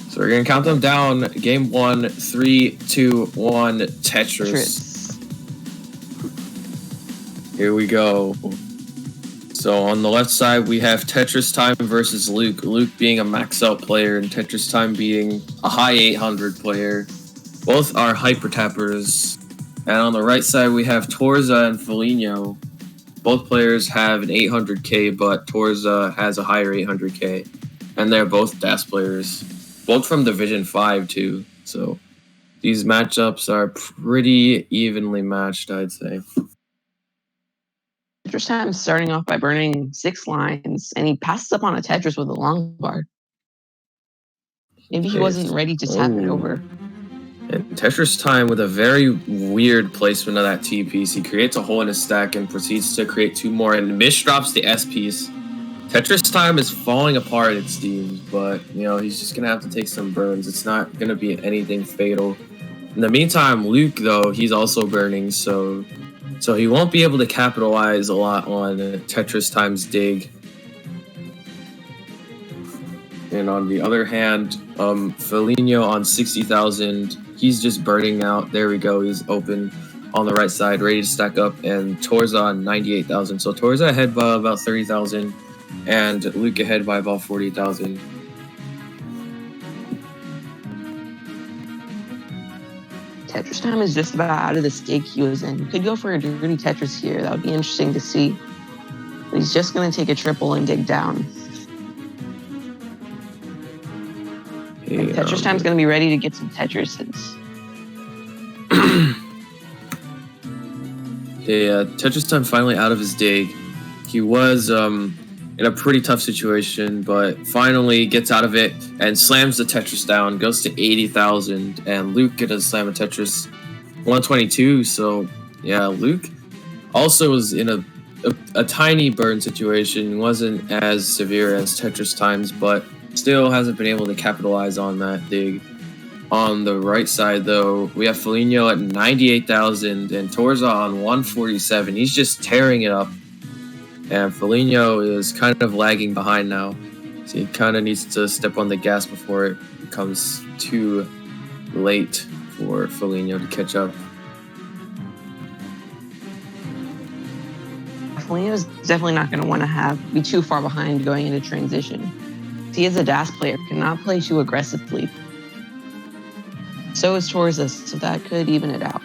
So we're gonna count them down. Game 1, 3, 2, 1, Tetris. Here we go. So on the left side, we have Tetris Time versus Luke. Luke being a max out player and Tetris Time being a high 800 player. Both are hyper tappers. And on the right side, we have Torza and Foligno. Both players have an 800k, but Torza has a higher 800k. And they're both DAS players. Both from Division 5, too. So these matchups are pretty evenly matched, I'd say. Tetris Time starting off by burning 6 lines, and he passes up on a Tetris with a long bar. Maybe he wasn't ready to tap it over. And Tetris Time with a very weird placement of that T piece. He creates a hole in his stack and proceeds to create 2 more and misdrops the S piece. Tetris Time is falling apart, it seems, but he's just gonna have to take some burns. It's not gonna be anything fatal. In the meantime, Luke, though, he's also burning, so he won't be able to capitalize a lot on Tetris Time's dig. And on the other hand, Foligno on 60,000, he's just burning out. There we go. He's open on the right side, ready to stack up. And Torza on 98,000. So Torza ahead by about 30,000, and Luke ahead by about 40,000. Tetris Time is just about out of the stake he was in. Could go for a dirty Tetris here. That would be interesting to see. But he's just going to take a triple and dig down. Hey, Tetris Time's going to be ready to get some Tetrises. Tetris Time finally out of his dig. He was in a pretty tough situation, but finally gets out of it and slams the Tetris down, goes to 80,000, and Luke gets a slam a Tetris 122. So yeah, Luke also was in a tiny burn situation, wasn't as severe as Tetris Time's, but still hasn't been able to capitalize on that dig. On the right side, though, we have Foligno at 98,000 and Torza on 147. He's just tearing it up. And Foligno is kind of lagging behind now. So he kind of needs to step on the gas before it becomes too late for Foligno to catch up. Foligno's definitely not going to want to be too far behind going into transition. He is a DAS player, cannot play too aggressively. So is Torza, so that could even it out.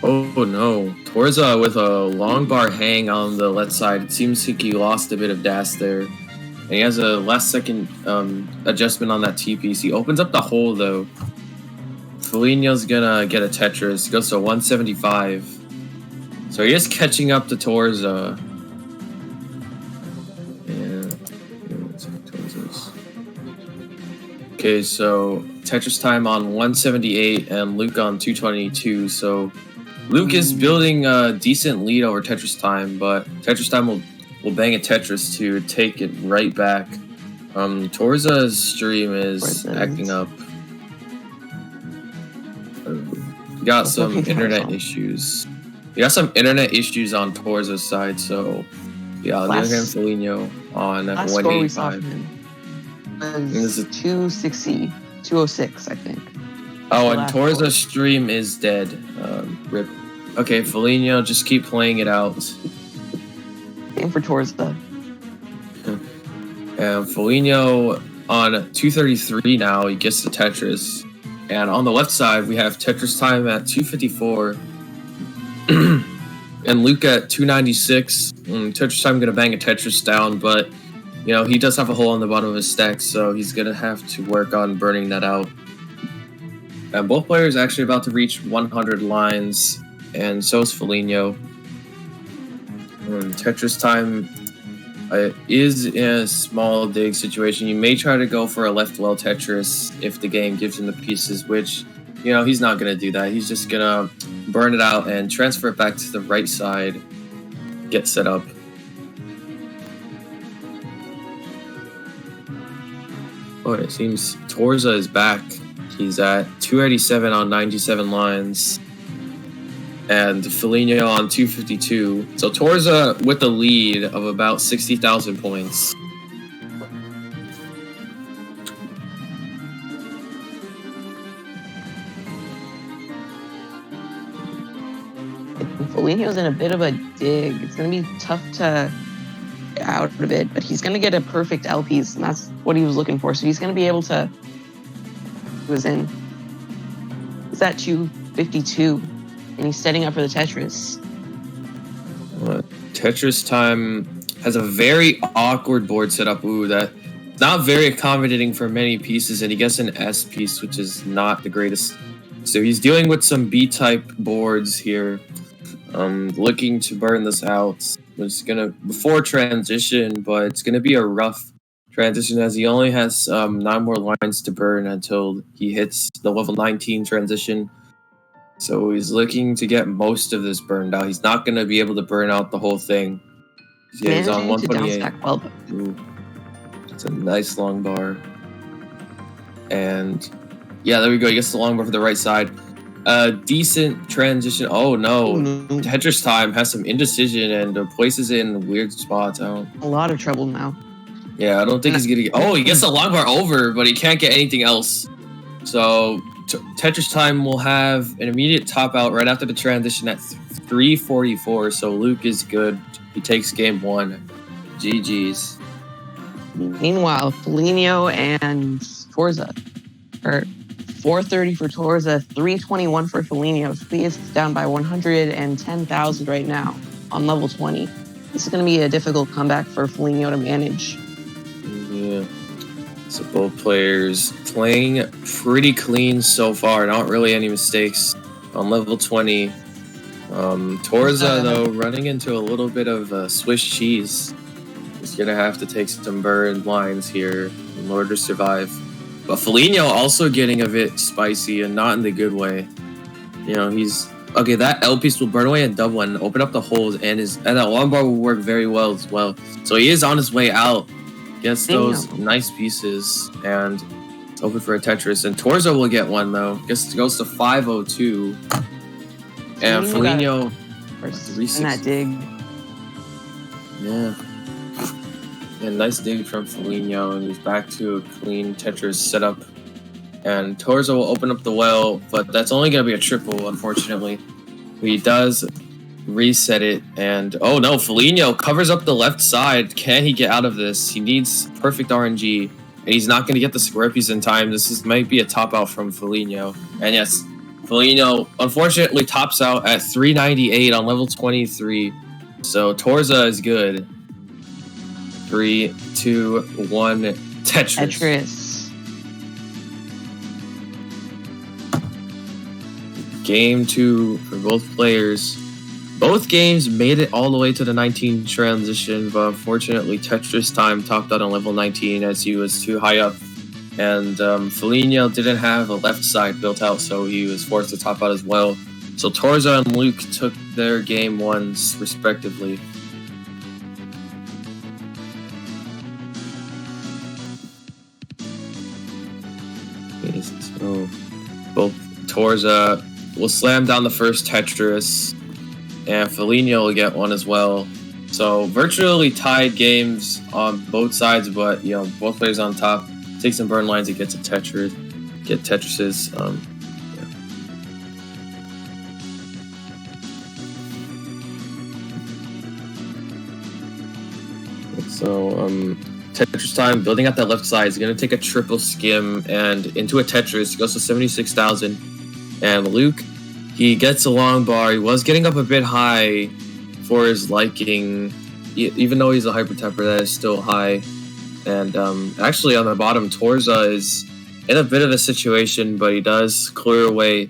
Oh no, Torza with a long bar hang on the left side. It seems like he lost a bit of DAS there. And he has a last second adjustment on that T piece. He opens up the hole though. Foligno's gonna get a Tetris. Goes to 175. So he is catching up to Torza. Okay, so Tetris Time on 178 and Luke on 222. So Luke is building a decent lead over Tetris Time, but Tetris Time will bang a Tetris to take it right back. Torza's stream is acting up. Got some internet issues. We got some internet issues on Torza's side, so yeah, Leon Foligno on 185. Was 206, I think. Oh, and Torza's stream is dead. Rip. Okay, Foligno, just keep playing it out. Aim for Torza. And Foligno on 233 now, he gets the Tetris. And on the left side, we have Tetris Time at 254. And Luke at 296. Tetris Time going to bang a Tetris down, but he does have a hole on the bottom of his stack, so he's going to have to work on burning that out. And both players are actually about to reach 100 lines, and so is Foligno. Tetris Time is in a small dig situation. You may try to go for a left well Tetris if the game gives him the pieces, which, he's not going to do that. He's just going to burn it out and transfer it back to the right side, get set up. Oh, it seems Torza is back. He's at 287 on 97 lines. And Foligno on 252. So Torza with the lead of about 60,000 points. Foligno's in a bit of a dig. It's going to be tough to get out of it, but he's going to get a perfect LPs, and that's what he was looking for. So he's going to be able to... He was in... He's at 252, and he's setting up for the Tetris. Tetris Time has a very awkward board setup. Ooh, that not very accommodating for many pieces, and he gets an S piece, which is not the greatest. So he's dealing with some B-type boards here. Looking to burn this out. It's gonna before transition, but it's gonna be a rough transition as he only has 9 more lines to burn until he hits the level 19 transition. So he's looking to get most of this burned out. He's not gonna be able to burn out the whole thing. Yeah, he's on 128. Ooh, it's a nice long bar. And yeah, there we go. He gets the long bar for the right side. Decent transition. Oh no. Tetris Time has some indecision and places in weird spots. A lot of trouble now. Yeah, I don't think he's gonna get... Oh, he gets the long bar over, but he can't get anything else. So Tetris Time will have an immediate top out right after the transition at 344. So Luke is good. He takes game 1. GG's. Meanwhile, Foligno and Torza are 430 for Torza, 321 for Foligno. He is down by 110,000 right now on level 20. This is going to be a difficult comeback for Foligno to manage. Yeah. So both players playing pretty clean so far. Not really any mistakes on level 20. Torza, though, running into a little bit of Swiss cheese. He's going to have to take some burned lines here in order to survive. But Foligno also getting a bit spicy and not in the good way. You know, he's... Okay, that L piece will burn away and double and open up the holes, and that long bar will work very well as well. So he is on his way out. Gets those nice pieces, and it's open for a Tetris. And Torza will get one, though. Goes to 502. And Foligno... In that dig. Yeah. And nice dig from Foligno, and he's back to a clean Tetris setup. And Torza will open up the well, but that's only going to be a triple, unfortunately. He does reset it, and oh no, Foligno covers up the left side. Can he get out of this? He needs perfect RNG, and he's not going to get the square piece in time. Might be a top out from Foligno. And yes, Foligno unfortunately tops out at 398 on level 23. So Torza is good. 3, 2, 1, Tetris. Game 2 for both players. Both games made it all the way to the 19 transition, but unfortunately Tetris Time topped out on level 19 as he was too high up. And Foligno didn't have a left side built out, so he was forced to top out as well. So Torza and Luke took their game 1s respectively. Okay, so both Torza will slam down the first Tetris, and Foligno will get one as well. So virtually tied games on both sides, but you know, both players on top. Take some burn lines, it gets a Tetris. Get Tetrises. So Tetris Time, building out that left side, is going to take a triple skim and into a Tetris. He goes to 76,000. And Luke, he gets a long bar. He was getting up a bit high for his liking. Even though he's a hyper temper, that is still high. And actually on the bottom, Torza is in a bit of a situation, but he does clear away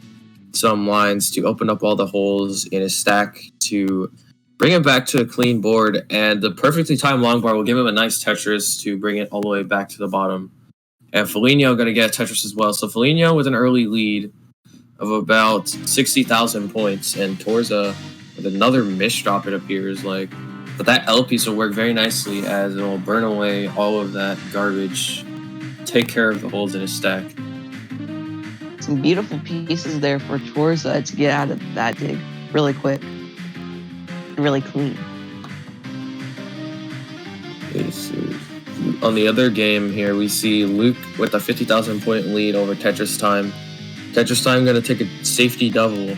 some lines to open up all the holes in his stack to bring him back to a clean board. And the perfectly timed long bar will give him a nice Tetris to bring it all the way back to the bottom. And Foligno going to get a Tetris as well. So Foligno with an early lead of about 60,000 points, and Torza with another misdrop, it appears like. But that L piece will work very nicely as it will burn away all of that garbage, take care of the holes in his stack. Some beautiful pieces there for Torza to get out of that dig really quick, really clean. Okay, so on the other game here, we see Luke with a 50,000 point lead over Tetris Time. Tetris Time going to take a safety double,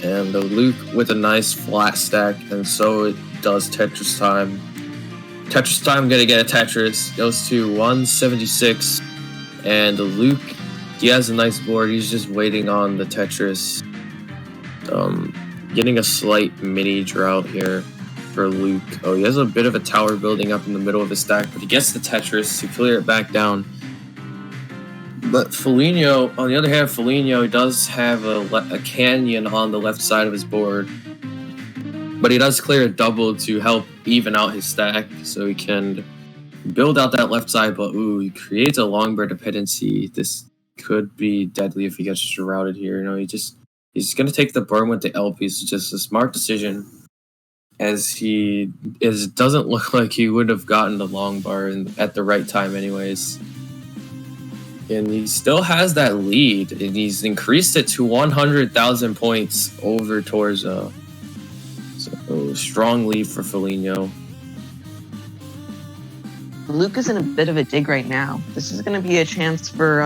And Luke with a nice flat stack, and so it does Tetris Time. Tetris Time gonna get a Tetris, goes to 176, and Luke, he has a nice board, he's just waiting on the Tetris. Getting a slight mini drought here for Luke. Oh, he has a bit of a tower building up in the middle of his stack, but he gets the Tetris to clear it back down. But Foligno, on the other hand, Foligno does have a canyon on the left side of his board. But he does clear a double to help even out his stack, so he can build out that left side, but ooh, he creates a long bird dependency. This could be deadly if he gets routed here. You know, he's gonna take the burn with the LP, so just a smart decision. As it doesn't look like he would have gotten the long bar at the right time anyways. And he still has that lead, and he's increased it to 100,000 points over Torza. So, strong lead for Foligno. Luke is in a bit of a dig right now. This is going to be a chance for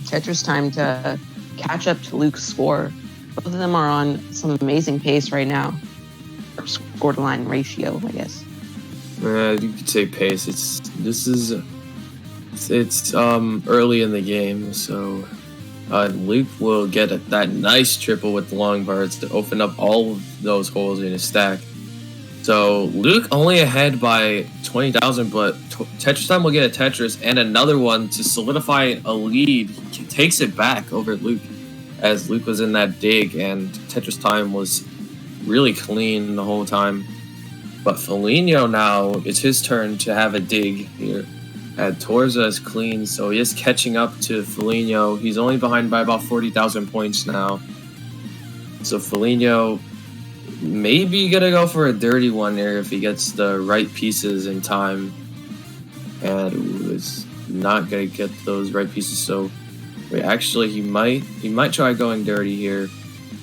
Tetris Time to catch up to Luke's score. Both of them are on some amazing pace right now. Or score to line ratio, I guess. You could say pace. It's early in the game, so Luke will get that nice triple with the long bars to open up all of those holes in his stack. So Luke only ahead by 20,000, but Tetris Time will get a Tetris and another one to solidify a lead. He takes it back over Luke, as Luke was in that dig and Tetris Time was really clean the whole time. But Foligno now, it's his turn to have a dig here. And Torza is clean, so he is catching up to Foligno. He's only behind by about 40,000 points now. So Foligno maybe gonna go for a dirty one there if he gets the right pieces in time. And is not gonna get those right pieces, so wait, actually he might try going dirty here.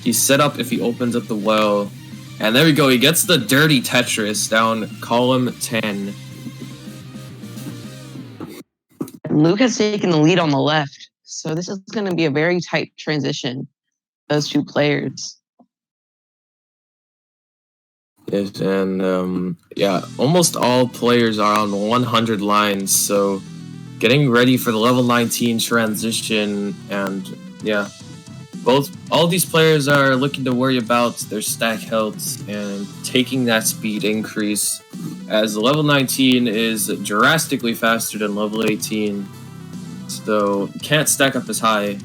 He's set up if he opens up the well. And there we go, he gets the dirty Tetris down column 10. Luke has taken the lead on the left, so this is going to be a very tight transition, those two players. Yes, and yeah, almost all players are on 100 lines, so getting ready for the level 19 transition, and yeah, all these players are looking to worry about their stack health and taking that speed increase, as level 19 is drastically faster than level 18, so can't stack up as high.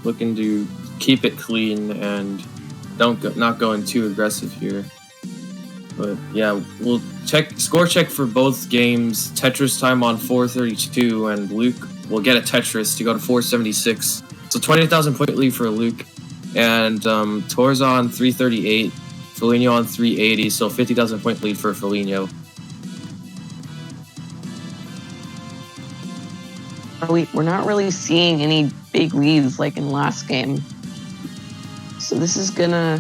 Looking to keep it clean and not going too aggressive here. But yeah, we'll score check for both games. Tetris Time on 432, and Luke will get a Tetris to go to 476. So 20,000 point lead for Luke, and Torza on 338, Foligno on 380, so 50,000 point lead for Foligno. We're not really seeing any big leads like in last game. So this is gonna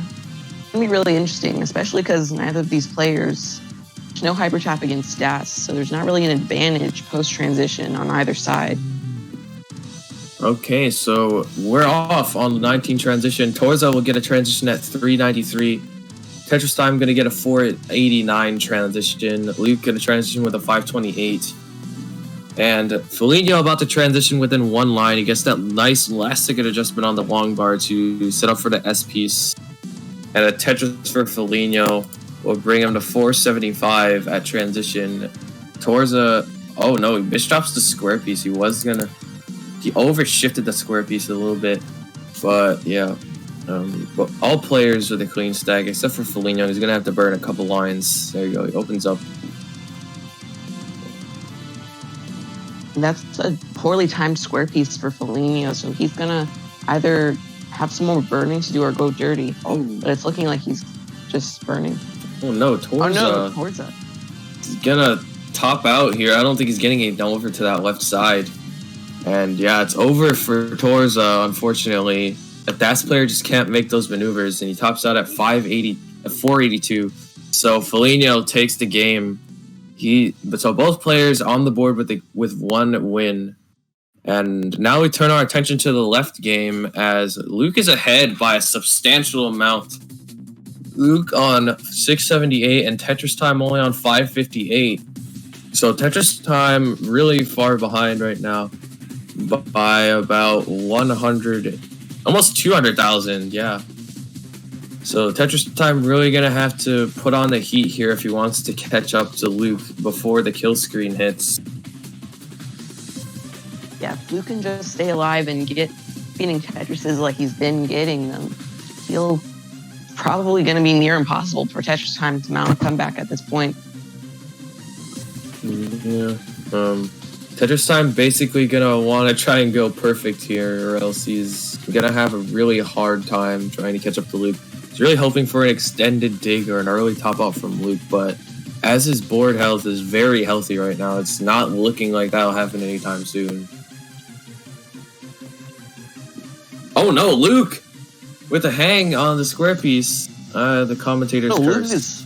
be really interesting, especially because neither of these players, there's no hyper tap against stats, so there's not really an advantage post-transition on either side. Okay, so we're off on the 19 transition. Torza will get a transition at 393. Tetris Time going to get a 489 transition. Luke get a transition with a 528. And Foligno about to transition within one line. He gets that nice last second adjustment on the long bar to set up for the S piece. And a Tetris for Foligno will bring him to 475 at transition. Torza, oh no, he misdrops the square piece. He overshifted the square piece a little bit. But yeah, but all players with a clean stack except for Foligno. He's going to have to burn a couple lines. There you go, he opens up. That's a poorly timed square piece for Foligno, so he's gonna either have some more burning to do or go dirty. Oh, but it's looking like he's just burning. Oh no, Torza. He's gonna top out here. I don't think he's getting it over to that left side. And yeah, it's over for Torza, unfortunately. The DAS player just can't make those maneuvers, and he tops out at 482. So Foligno takes the game. So both players on the board with one win. And now we turn our attention to the left game as Luke is ahead by a substantial amount. Luke on 678 and Tetris Time only on 558. So Tetris Time really far behind right now by about 100, almost 200,000. Yeah. So Tetris Time really gonna have to put on the heat here if he wants to catch up to Luke before the kill screen hits. Yeah, if Luke can just stay alive and get beating Tetrises like he's been getting them, he'll probably going to be near impossible for Tetris Time to mount a comeback at this point. Yeah. Tetris Time basically gonna want to try and go perfect here, or else he's gonna have a really hard time trying to catch up to Luke. He's really hoping for an extended dig or an early top out from Luke, but as his board health is very healthy right now, it's not looking like that'll happen anytime soon. Oh no, Luke! With a hang on the square piece. The commentator's curse.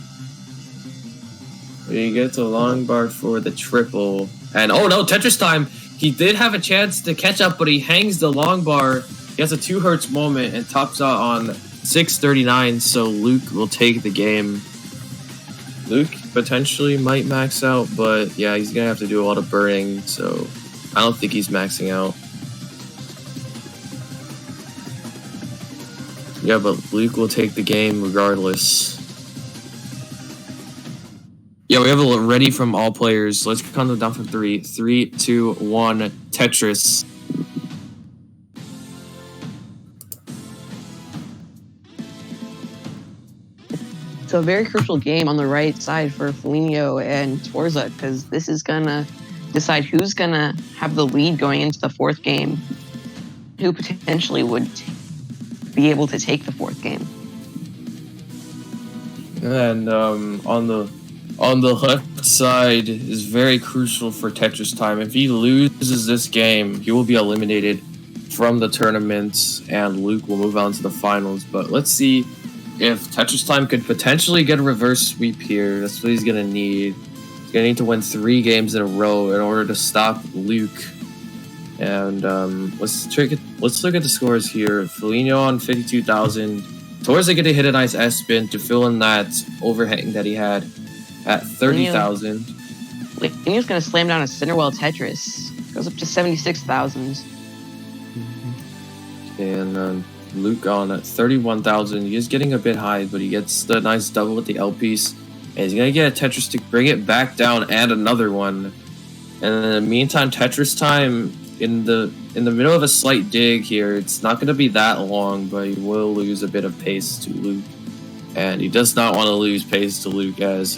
We get to long bar for the triple. And oh no, Tetris Time! He did have a chance to catch up, but he hangs the long bar. He has a 2 hertz moment and tops out on 639, so Luke will take the game. Luke potentially might max out, but yeah, he's gonna have to do a lot of burning, so I don't think he's maxing out. Yeah, but Luke will take the game regardless. Yeah, we have it ready from all players. Let's count them down from 3. 3, 2, 1, Tetris. It's a very crucial game on the right side for Foligno and Torza, because this is going to decide who's going to have the lead going into the 4th game, who potentially would be able to take the 4th game. And on the left side is very crucial for Tetris Time. If he loses this game, he will be eliminated from the tournament, and Luke will move on to the finals. But let's see if Tetris Time could potentially get a reverse sweep here. That's what he's gonna need. He's gonna need to win 3 games in a row in order to stop Luke. And let's look at the scores here. Foligno on 52,000. Torza going to hit a nice S-spin to fill in that overhang that he had at 30,000. Foligno's going to slam down a Cinderwell Tetris. Goes up to 76,000. And Luke on at 31,000. He is getting a bit high, but he gets the nice double with the L piece. And he's going to get a Tetris to bring it back down and another one. And in the meantime, Tetris Time in the middle of a slight dig here. It's not going to be that long, but he will lose a bit of pace to Luke. And he does not want to lose pace to Luke, as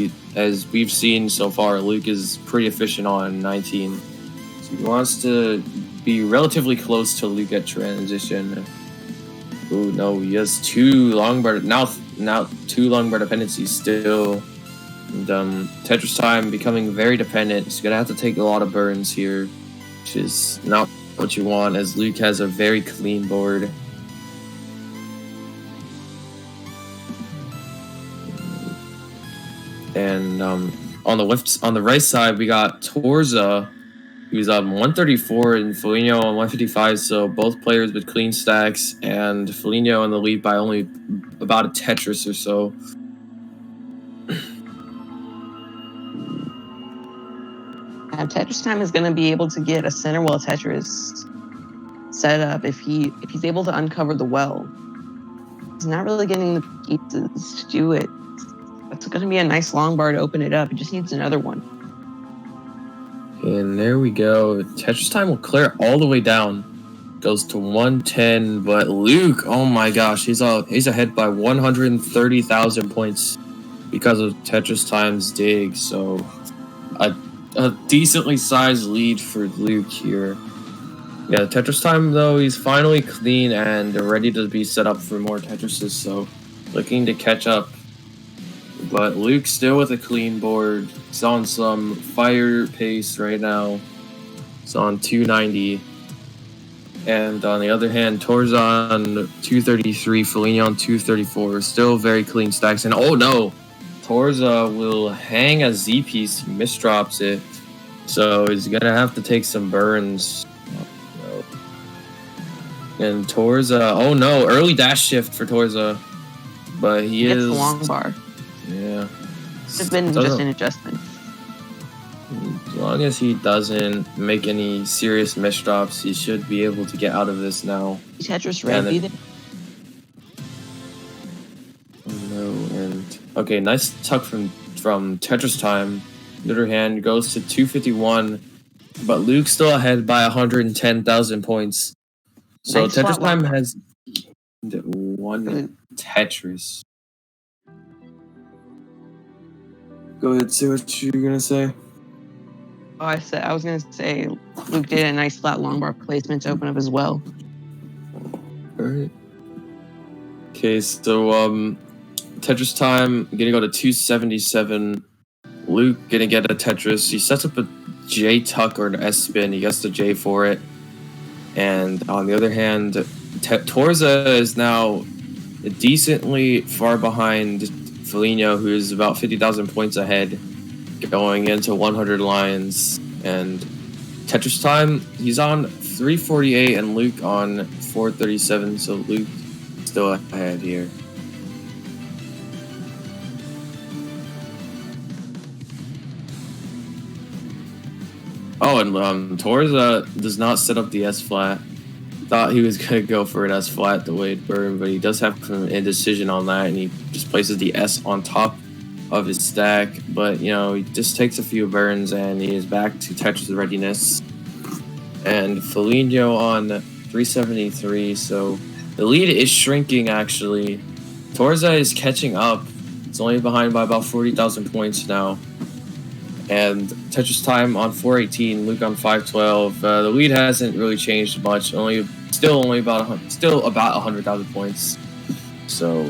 we've seen so far. Luke is pretty efficient on 19. So he wants to be relatively close to Luke at transition. Oh no, he has 2 long bar now 2 long bar dependencies still. And Tetris Time becoming very dependent. He's gonna have to take a lot of burns here, which is not what you want, as Luke has a very clean board. And on the right side, we got Torza, who's on 134, and Foligno on 155. So both players with clean stacks, and Foligno in the lead by only about a Tetris or so. Tetris Time is going to be able to get a Cinderwell Tetris set up if he's able to uncover the well. He's not really getting the pieces to do it. It's going to be a nice long bar to open it up. He just needs another one. And there we go. Tetris Time will clear all the way down. Goes to 110, but Luke, oh my gosh, he's ahead by 130,000 points because of Tetris Time's dig. So a decently sized lead for Luke here. Yeah, Tetris Time though, he's finally clean and ready to be set up for more Tetrises, so looking to catch up. But Luke still with a clean board. He's on some fire pace right now. He's on 290. And on the other hand, Torza on 233, Foligno on 234. Still very clean stacks. And oh no! Torza will hang a Z piece, he misdrops it. So he's gonna have to take some burns. And Torza, oh no, early dash shift for Torza. but he Gets is the long bar. Yeah. It's been just an adjustment. As long as he doesn't make any serious misdrops, he should be able to get out of this now. Tetris ready then? Oh no, and okay, nice tuck from Tetris Time. On the other hand, goes to 251, but Luke's still ahead by 110,000 points. So nice Tetris Time has one Tetris. Go ahead, say what you're gonna say. Oh, I was gonna say Luke did a nice flat long bar placement to open up as well. Alright. Okay, so Tetris Time gonna go to 277. Luke gonna get a Tetris. He sets up a J tuck or an S spin. He gets the J for it. And on the other hand, Torza is now decently far behind Foligno, who is about 50,000 points ahead, going into 100 lines. And Tetris Time, he's on 348 and Luke on 437, so Luke still ahead here. Oh, and Torza does not set up the S flat. Thought he was gonna go for an S flat the way it burned, but he does have some indecision on that, and he just places the S on top of his stack. But you know, he just takes a few burns, and he is back to Tetris readiness. And Foligno on 373, so the lead is shrinking actually. Torza is catching up. It's only behind by about 40,000 points now. And Tetris Time on 418, Luke on 512. The lead hasn't really changed much. Still about 100,000 points. So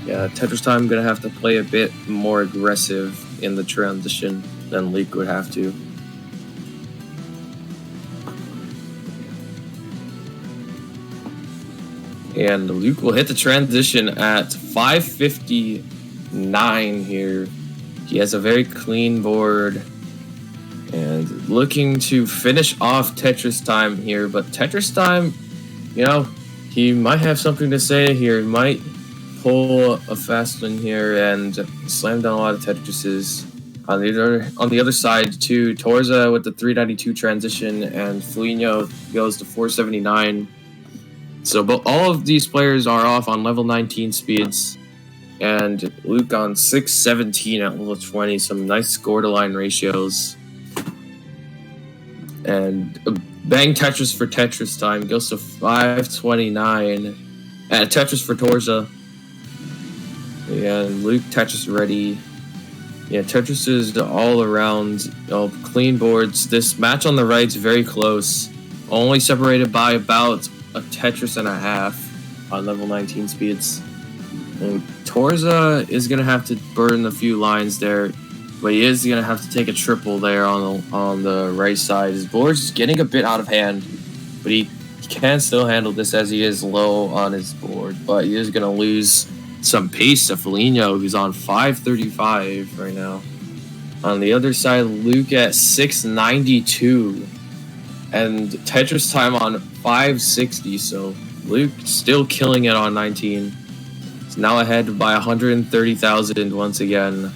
yeah, Tetris Time gonna have to play a bit more aggressive in the transition than Luke would have to. And Luke will hit the transition at 559 here. He has a very clean board and looking to finish off Tetris Time here. But Tetris Time, you know, he might have something to say here. He might pull a fast one here and slam down a lot of Tetrises. On the other side, too, Torza with the 392 transition and Foligno goes to 479. So all of these players are off on level 19 speeds. And Luke on 617 at level 20. Some nice score-to-line ratios. And bang Tetris for Tetris Time. Goes to 529. And Tetris for Torza. And Luke Tetris ready. Yeah, Tetris is all around clean boards. This match on the right is very close. Only separated by about a Tetris and a half on level 19 speeds. And Torza is going to have to burn a few lines there, but he is going to have to take a triple there on the right side. His board's getting a bit out of hand, but he can still handle this as he is low on his board, but he is going to lose some pace to Foligno, who's on 535 right now. On the other side, Luke at 692, and Tetris Time on 560, so Luke still killing it on 19. He's now ahead by 130,000 once again.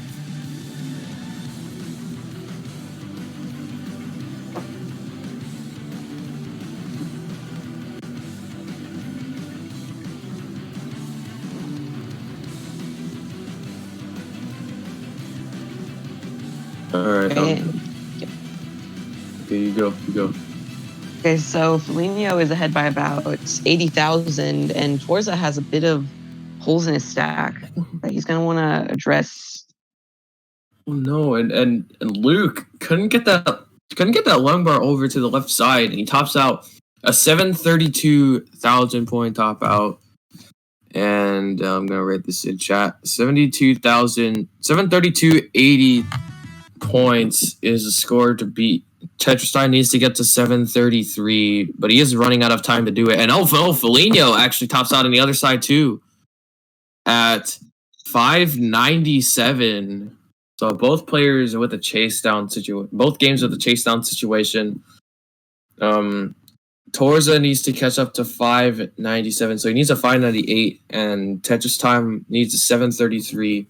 Alright. Okay, you go. Okay, so Foligno is ahead by about 80,000, and Torza has a bit of holes in his stack that he's going to want to address. Oh no, and Luke couldn't get that long bar over to the left side, and he tops out a 732,000 point top out. And I'm gonna rate this in chat. 732.80 points is a score to beat. Tetris Time needs to get to 733, but he is running out of time to do it. And Foligno actually tops out on the other side too at 597. So both players are with a chase down situation. Both games with a chase down situation. Torza needs to catch up to 597, so he needs a 598, and Tetris Time needs a 733.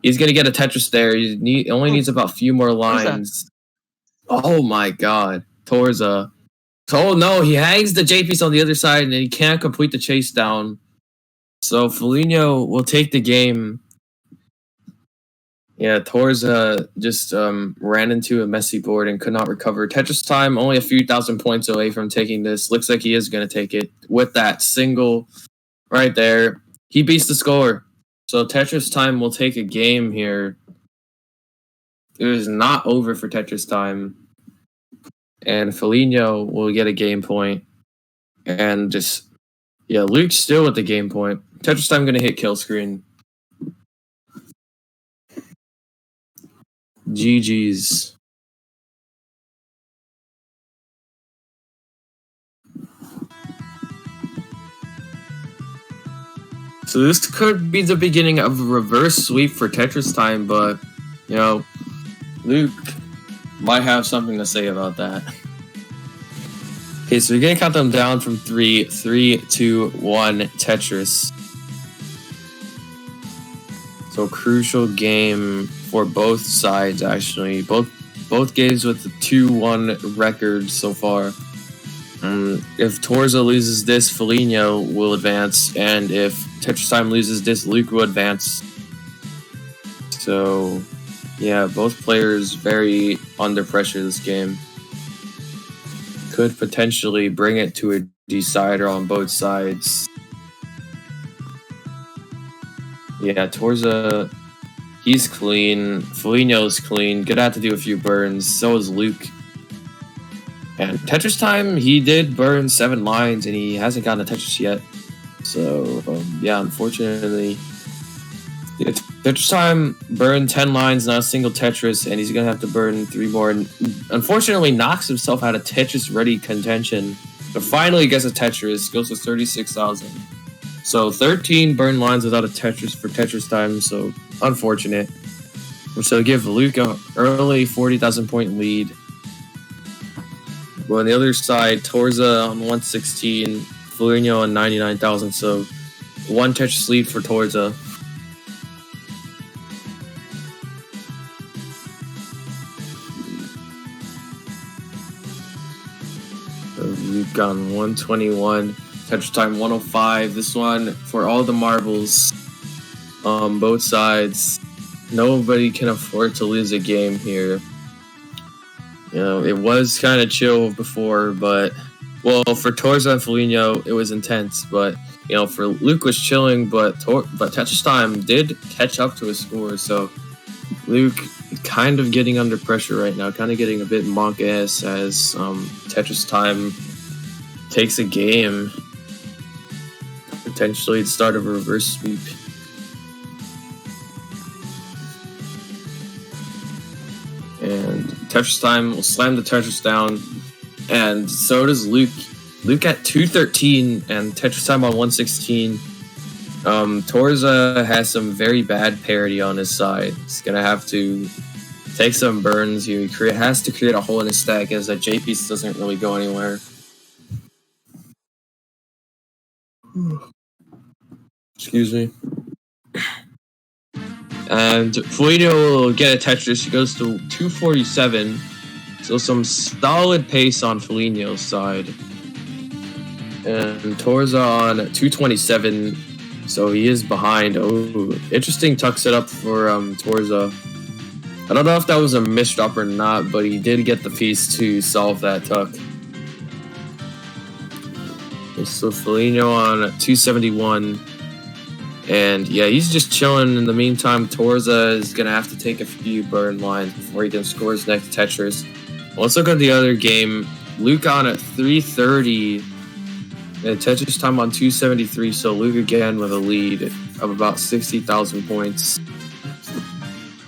He's gonna get a Tetris there. He only needs about a few more lines. Oh my god, Torza. Oh no, he hangs the J piece on the other side and he can't complete the chase down. So Foligno will take the game. Yeah, Torza just ran into a messy board and could not recover. Tetris Time only a few thousand points away from taking this. Looks like he is going to take it with that single right there. He beats the score. So Tetris Time will take a game here. It is not over for Tetris Time. And Foligno will get a game point. And just, yeah, Luke's still with the game point. Tetris Time going to hit kill screen. GG's. So this could be the beginning of a reverse sweep for Tetris Time, but, you know, Luke might have something to say about that. Okay, so we're going to count them down from 3. 3, 2, 1, Tetris. So crucial game for both sides, actually. Both games with the 2-1 record so far. If Torza loses this, Foligno will advance, and if Tetris Time loses this, Luke will advance. So, yeah, both players very under pressure this game. Could potentially bring it to a decider on both sides. Yeah, Torza, he's clean. Foligno's clean. Gonna have to do a few burns. So is Luke. And Tetris Time, he did burn 7 lines, and he hasn't gotten a Tetris yet. So, yeah, unfortunately, yeah, Tetris Time burned 10 lines, not a single Tetris, and he's going to have to burn 3 more. And unfortunately, knocks himself out of Tetris-ready contention. But finally gets a Tetris, goes to 36,000. So 13 burn lines without a Tetris for Tetris Time, so unfortunate. So give Luke an early 40,000 point lead. But on the other side, Torza on 116, Foligno on 99,000, so 1 Tetris lead for Torza. So Luke on 121, Tetris Time 105. This one for all the marbles on both sides. Nobody can afford to lose a game here. You know, it was kind of chill before, but, well, for Torza and Foligno, it was intense. But, you know, for Luke was chilling, but Tetris Time did catch up to his score. So Luke kind of getting under pressure right now, kind of getting a bit monk-ass as Tetris Time takes a game. Potentially the start of a reverse sweep. And Tetris Time will slam the Tetris down, and so does Luke. Luke at 213 and Tetris Time on 116. Torza has some very bad parity on his side. He's gonna have to take some burns here. He has to create a hole in his stack as that J piece doesn't really go anywhere. Excuse me. And Foligno will get a Tetris. He goes to 247. So some solid pace on Foligno's side. And Torza on 227. So he is behind. Oh, interesting tuck setup for Torza. I don't know if that was a misdrop or not, but he did get the piece to solve that tuck. So Foligno on 271. And yeah, he's just chilling. In the meantime, Torza is going to have to take a few burn lines before he can score his next Tetris. Let's look at the other game. Luke on at 330. And Tetris Time on 273. So Luke again with a lead of about 60,000 points.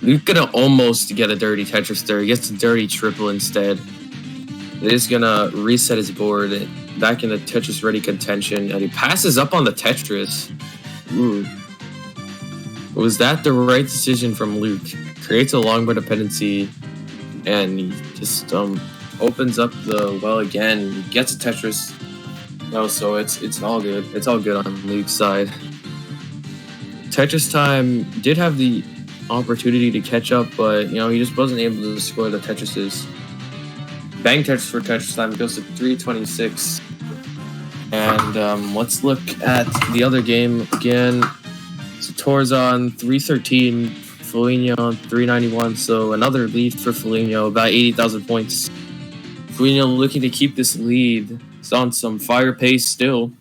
Luke going to almost get a dirty Tetris there. He gets a dirty triple instead. It is going to reset his board back in the Tetris ready contention. And he passes up on the Tetris. Ooh. Was that the right decision from Luke? Creates a long bar dependency, and he just opens up the well again. He gets a Tetris. No, so it's all good. It's all good on Luke's side. Tetris Time did have the opportunity to catch up, but he just wasn't able to score the Tetrises. Bang Tetris for Tetris Time goes to 326. And let's look at the other game again. So Torza on 313, Foligno on 391. So another lead for Foligno, about 80,000 points. Foligno looking to keep this lead. He's on some fire pace still.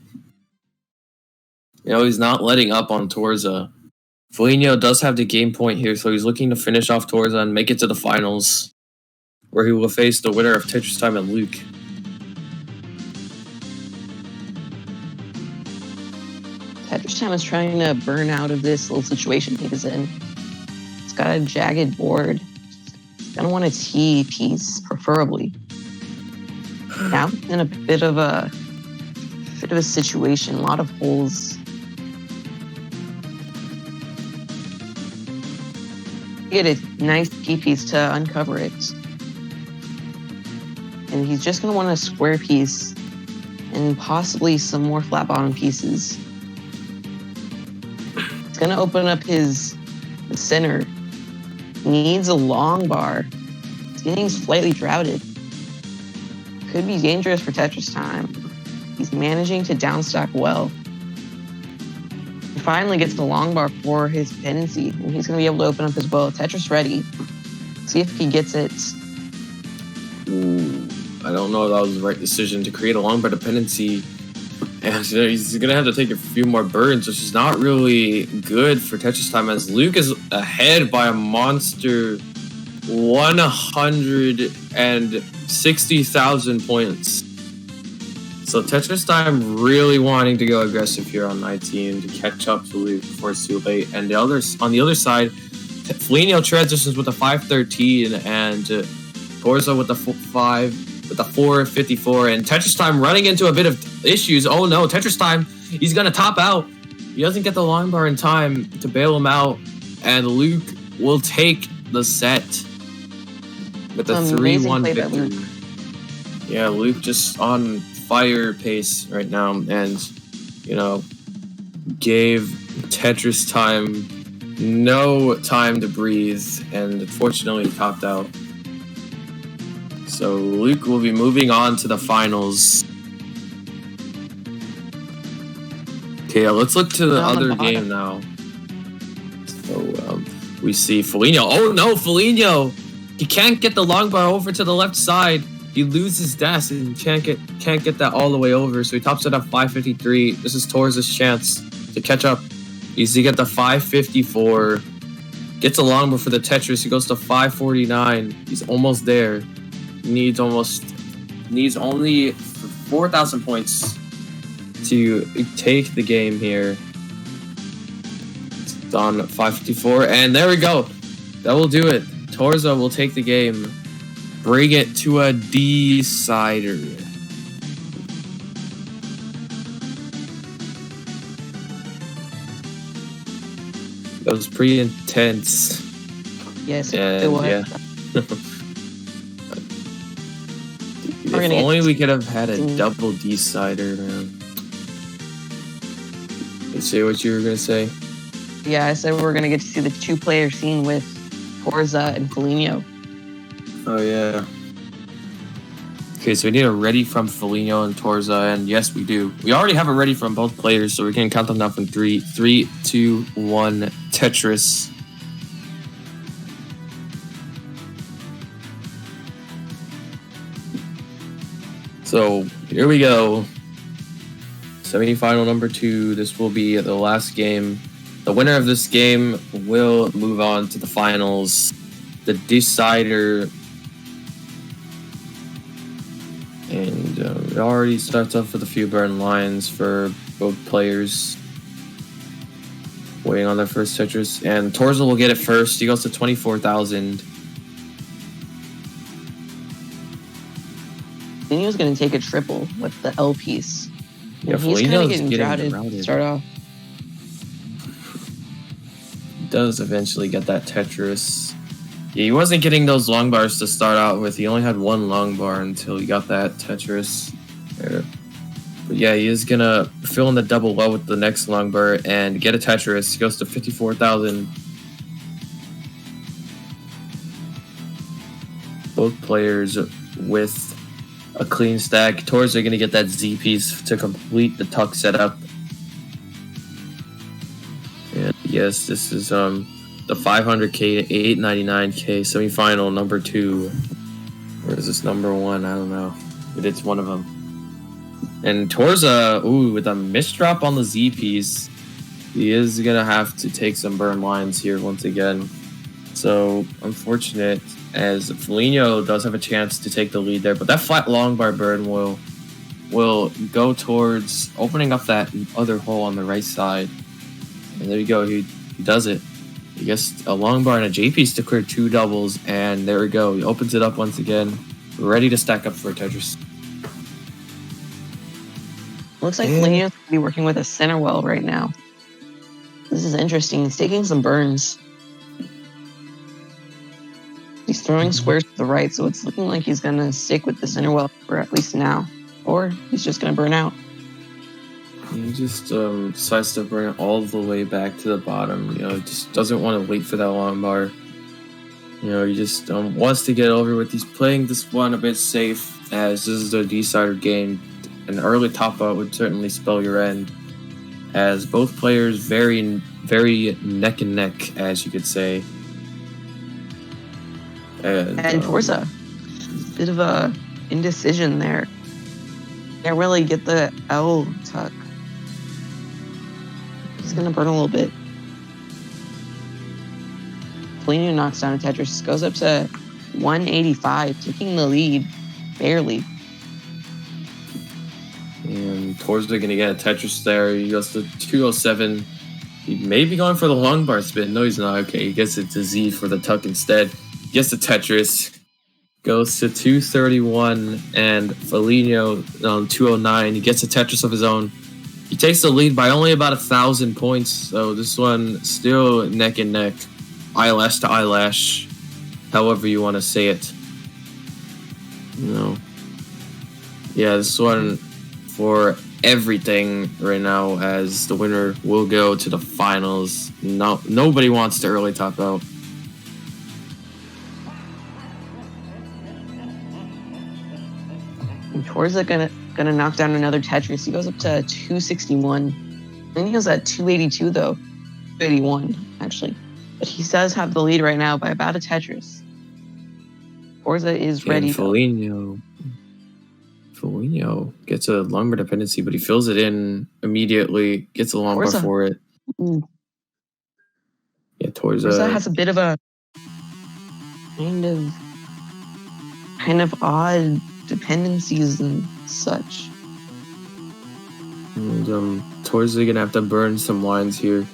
He's not letting up on Torza. Foligno does have the game point here, so he's looking to finish off Torza and make it to the finals, where he will face the winner of Tetris Time and Luke. Tetris Time is trying to burn out of this little situation he's in. It's got a jagged board. He's gonna want a T piece, preferably. Now in a bit of a situation, a lot of holes. Get a nice T piece to uncover it. And he's just gonna want a square piece and possibly some more flat bottom pieces. He's gonna open up the center. He needs a long bar. It's getting slightly droughted. Could be dangerous for Tetris Time. He's managing to downstack well. He finally gets the long bar for his dependency, and he's going to be able to open up his bow. Tetris ready. See if he gets it. Ooh, I don't know if that was the right decision to create a long bar dependency. And he's going to have to take a few more burns, which is not really good for Tetris Time, as Luke is ahead by a monster 160,000 points. So Tetris Time really wanting to go aggressive here on 19 to catch up to Luke before it's too late. And on the other side, Foligno transitions with a 513 and Torza with the 454, and Tetris Time running into a bit of issues. Oh no, Tetris Time, he's gonna top out. He doesn't get the long bar in time to bail him out, and Luke will take the set with a 3-1 victory. Yeah, Luke just on fire pace right now, and gave Tetris Time no time to breathe, and unfortunately topped out. So Luke will be moving on to the finals. Okay, let's look to the other game now. So we see Foligno. Oh no, Foligno! He can't get the long bar over to the left side. He loses dash and can't get that all the way over. So he tops it at 553. This is Torza's chance to catch up. He's to get the 554. Gets a long bar for the Tetris. He goes to 549. He's almost there. Needs only 4,000 points to take the game here. It's on 554, and there we go. That will do it. Torza will take the game, bring it to a decider. That was pretty intense. Yes, it was. Yeah. If only we could have had a double decider, man. Let's say what you were gonna say. Yeah, I said we're gonna get to see the two-player scene with Torza and Foligno. Oh yeah. Okay, so we need a ready from Foligno and Torza, and yes, we do. We already have a ready from both players, so we can count them down from 3, 2, 1, Tetris. So here we go. Semi-final number 2. This will be the last game. The winner of this game will move on to the finals. The decider. And it already starts off with a few burn lines for both players. Waiting on their first Tetris. And Torza will get it first. He goes to 24,000. Foligno's going to take a triple with the L piece. Yeah, he's kind of getting droughted to start off. He does eventually get that Tetris. Yeah, he wasn't getting those long bars to start out with. He only had one long bar until he got that Tetris. There. But yeah, he is gonna fill in the double well with the next long bar and get a Tetris. He goes to 54,000. Both players with a clean stack. Taurus are gonna get that Z piece to complete the tuck setup. And yes, this is the 500k to 899k semifinal number 2. Or is this number 1? I don't know. But it's one of them. And Torza, with a misdrop on the Z piece, he is gonna have to take some burn lines here once again. So unfortunate, as Foligno does have a chance to take the lead there, but that flat long bar burn will go towards opening up that other hole on the right side. And there you go, he does it. He gets a long bar and a J piece to clear 2 doubles, and there we go. He opens it up once again, ready to stack up for a Tetris. Looks like Foligno's going to be working with a center well right now. This is interesting. He's taking some burns. He's throwing squares to the right, so it's looking like he's going to stick with the center well for at least now. Or he's just going to burn out. He just decides to burn it all the way back to the bottom. You know, he just doesn't want to wait for that long bar. You know, he just wants to get over with. He's playing this one a bit safe, as this is a decider game. An early top out would certainly spell your end, as both players very neck and neck, as you could say. And Torza, bit of a indecision there. Can't really get the L tuck. He's gonna burn a little bit. Foligno knocks down a Tetris, goes up to 185, taking the lead, barely. And Torza going to get a Tetris there. He goes to 207. He may be going for the long bar spin. No, he's not. Okay, he gets it to Z for the tuck instead. Gets the Tetris. Goes to 231. And Foligno on 209. He gets a Tetris of his own. He takes the lead by only about 1,000 points. So this one still neck and neck. Eyelash to eyelash. However you want to say it. You know. Yeah, this one for everything right now, as the winner will go to the finals. No, nobody wants to early top out. And Torza gonna knock down another Tetris. He goes up to 261. I think he goes at 282 though. 281 actually. But he does have the lead right now by about a Tetris. Torza is ready. Foligno gets a long bar dependency, but he fills it in immediately, gets a long bar for it. Yeah, Torza has a bit of a kind of odd dependencies and such. And Torza gonna have to burn some lines here,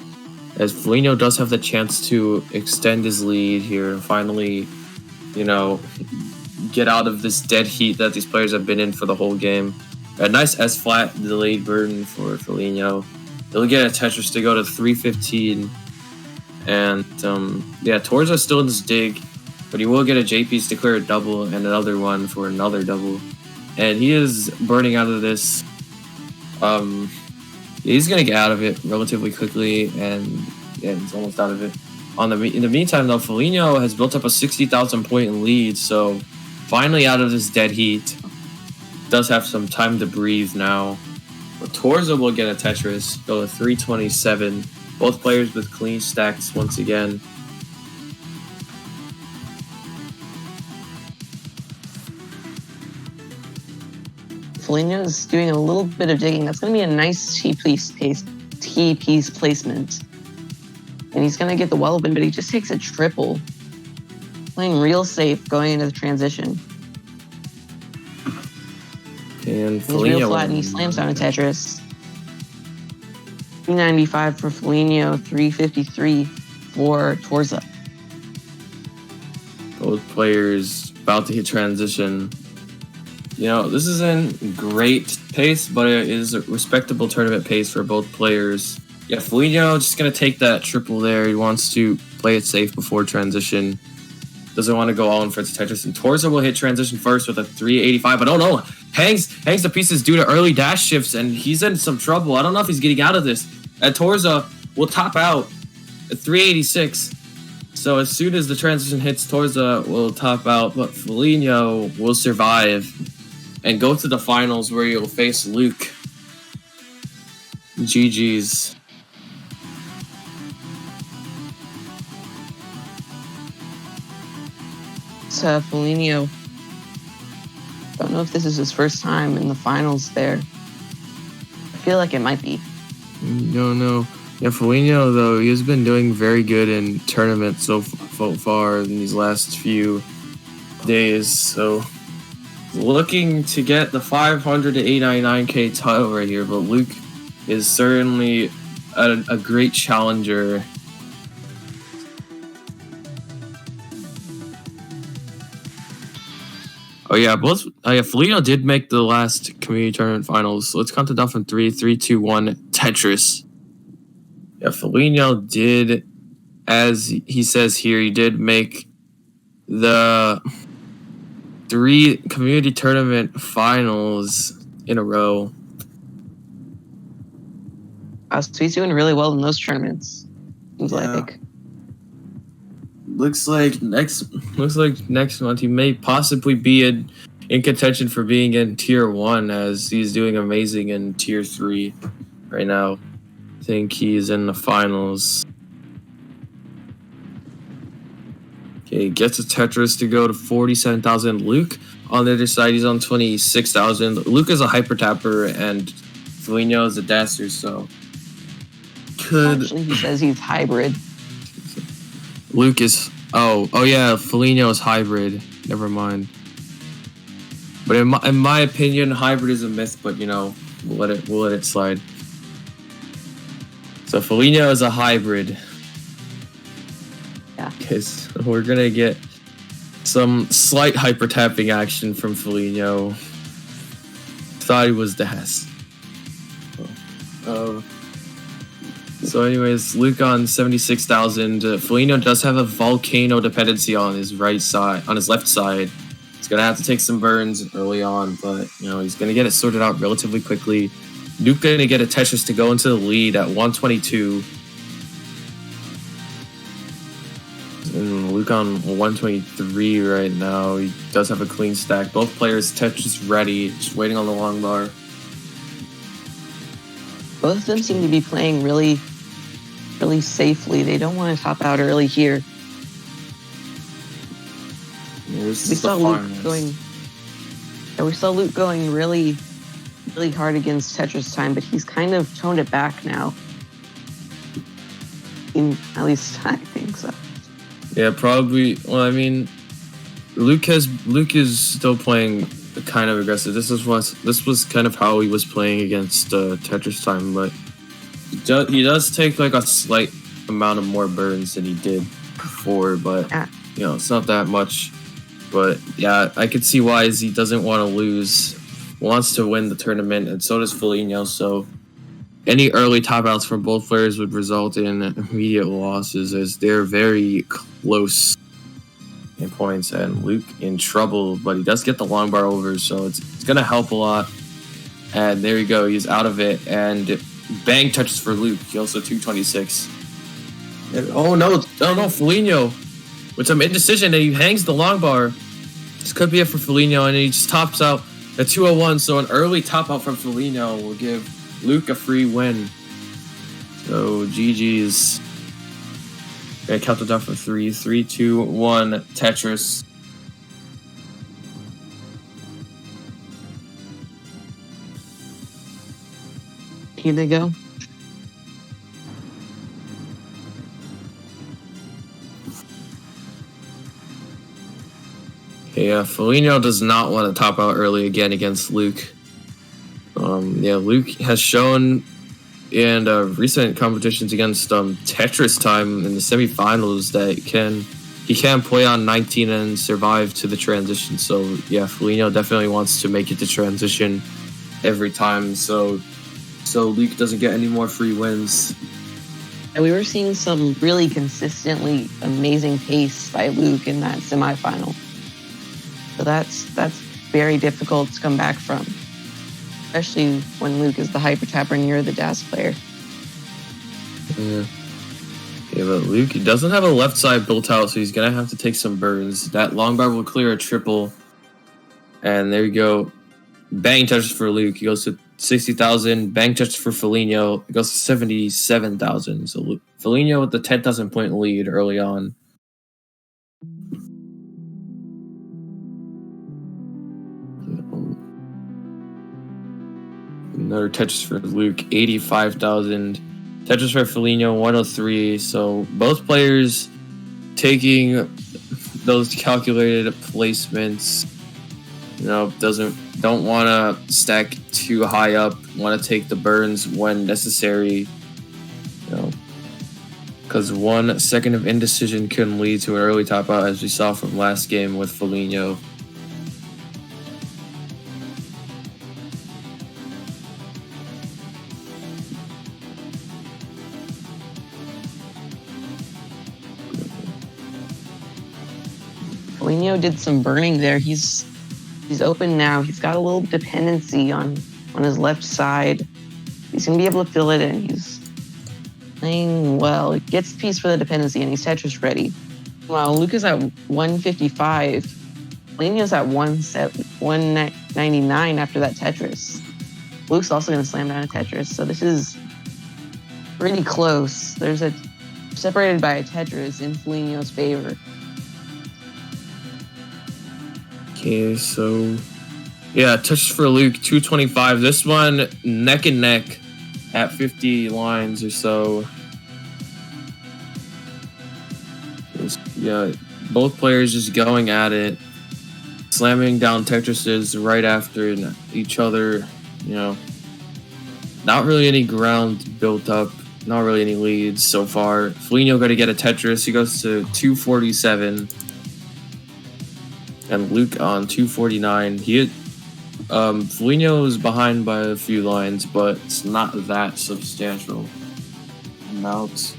as Foligno does have the chance to extend his lead here and finally, you know, get out of this dead heat that these players have been in for the whole game. A nice S-flat delayed burn for Foligno. He'll get a Tetris to go to 315. And yeah, Torza's still in this dig, but he will get a J piece to clear a double and another one for another double. And he is burning out of this. He's gonna get out of it relatively quickly, and yeah, he's almost out of it. In the meantime, though, Foligno has built up a 60,000 point lead, so finally out of this dead heat. Does have some time to breathe now. But Torza will get a Tetris, go to 327. Both players with clean stacks once again. Foligno is doing a little bit of digging. That's going to be a nice T-piece placement. And he's going to get the well open, but he just takes a triple. Playing real safe going into the transition. And he's real flat and he slams down a Tetris. 395 for Foligno, 353 for Torza. Both players about to hit transition. You know, this isn't great pace, but it is a respectable tournament pace for both players. Yeah, Foligno just going to take that triple there. He wants to play it safe before transition. Doesn't want to go all in for its Tetris. And Torza will hit transition first with a 385. But oh no, hangs the pieces due to early dash shifts, and he's in some trouble. I don't know if he's getting out of this. And Torza will top out at 386. So as soon as the transition hits, Torza will top out, but Foligno will survive and go to the finals where he'll face Luke. GG's. Foligno. Don't know if this is his first time in the finals there. I feel like it might be. No. Yeah, Foligno, though, he has been doing very good in tournaments so far in these last few days. So, looking to get the 500 to 899K title right here, but Luke is certainly a great challenger. Foligno did make the last community tournament finals. So let's count it down from 3, 2, 1, Tetris. Yeah, Foligno did, as he says here, he did make the 3 community tournament finals in a row. So he's doing really well in those tournaments. Seems like. Looks like next month he may possibly be in contention for being in tier 1, as he's doing amazing in tier 3 right now. I think he's in the finals. Okay, gets a Tetris to go to 47,000. Luke on the other side, he's on 26,000. Luke is a hyper tapper and Foligno is a dasher, so Actually, he says he's hybrid. Luke is Foligno is hybrid. Never mind. But in my opinion, hybrid is a myth. But we'll let it slide. So Foligno is a hybrid. Yeah. Because we're gonna get some slight hyper tapping action from Foligno. Thought he was Das. So anyways, Luke on 76,000. Foligno does have a volcano dependency on his right side, on his left side. He's gonna have to take some burns early on, but he's gonna get it sorted out relatively quickly. Luke gonna get a Tetris to go into the lead at 122. And Luke on 123 right now. He does have a clean stack. Both players Tetris ready, just waiting on the long bar. Both of them seem to be playing really safely. They don't want to top out early here. We saw Luke going really hard against Tetris time, but he's kind of toned it back now. At least I think so. Yeah, probably. Well, I mean, Luke is still playing kind of aggressive. This was kind of how he was playing against Tetris time, but he does take like a slight amount of more burns than he did before, but it's not that much. But yeah, I could see why he doesn't want to lose, wants to win the tournament, and so does Foligno. So any early top outs from both players would result in immediate losses, as they're very close in points, and Luke in trouble, but he does get the long bar over, so it's gonna help a lot. And there you go, he's out of it, and bang touches for Luke. He also 226. Oh no, Foligno with some indecision, and he hangs the long bar. This could be it for Foligno, and he just tops out at 201. So an early top out from Foligno will give Luke a free win. So GG's. Okay, count it down for 3, 2, 1, Tetris. Here they go. Yeah, Foligno does not want to top out early again against Luke. Luke has shown in recent competitions against Tetris time in the semifinals that he can play on 19 and survive to the transition. So yeah, Foligno definitely wants to make it to transition every time, so Luke doesn't get any more free wins. And we were seeing some really consistently amazing pace by Luke in that semifinal. So that's very difficult to come back from, especially when Luke is the hyper tapper and you're the DAS player. Yeah. Yeah, but Luke, he doesn't have a left side built out, so he's going to have to take some burns. That long bar will clear a triple. And there you go. Bang Tetris for Luke. He goes to 60,000. Bang Tetris for Foligno. It goes to 77,000. So Foligno with the 10,000 point lead early on. Another Tetris for Luke, 85,000. Tetris for Foligno, 103. So both players taking those calculated placements. You know, don't want to stack too high up. Want to take the burns when necessary. You know, because 1 second of indecision can lead to an early top out, as we saw from last game with Foligno. Foligno did some burning there. He's open now. He's got a little dependency on his left side. He's gonna be able to fill it in. He's playing well. He gets the piece for the dependency and he's Tetris ready. While Luke is at 155, Foligno's at 199 after that Tetris. Luke's also gonna slam down a Tetris, so this is pretty close. There's a separated by a Tetris in Foligno's favor. Okay, so yeah, touch for Luke, 225. This one neck and neck at 50 lines or so. Yeah, both players just going at it, slamming down Tetrises right after each other. You know, not really any ground built up, not really any leads so far. Foligno got to get a Tetris. He goes to 247. And Luke on 249. Foligno is behind by a few lines, but it's not that substantial amount.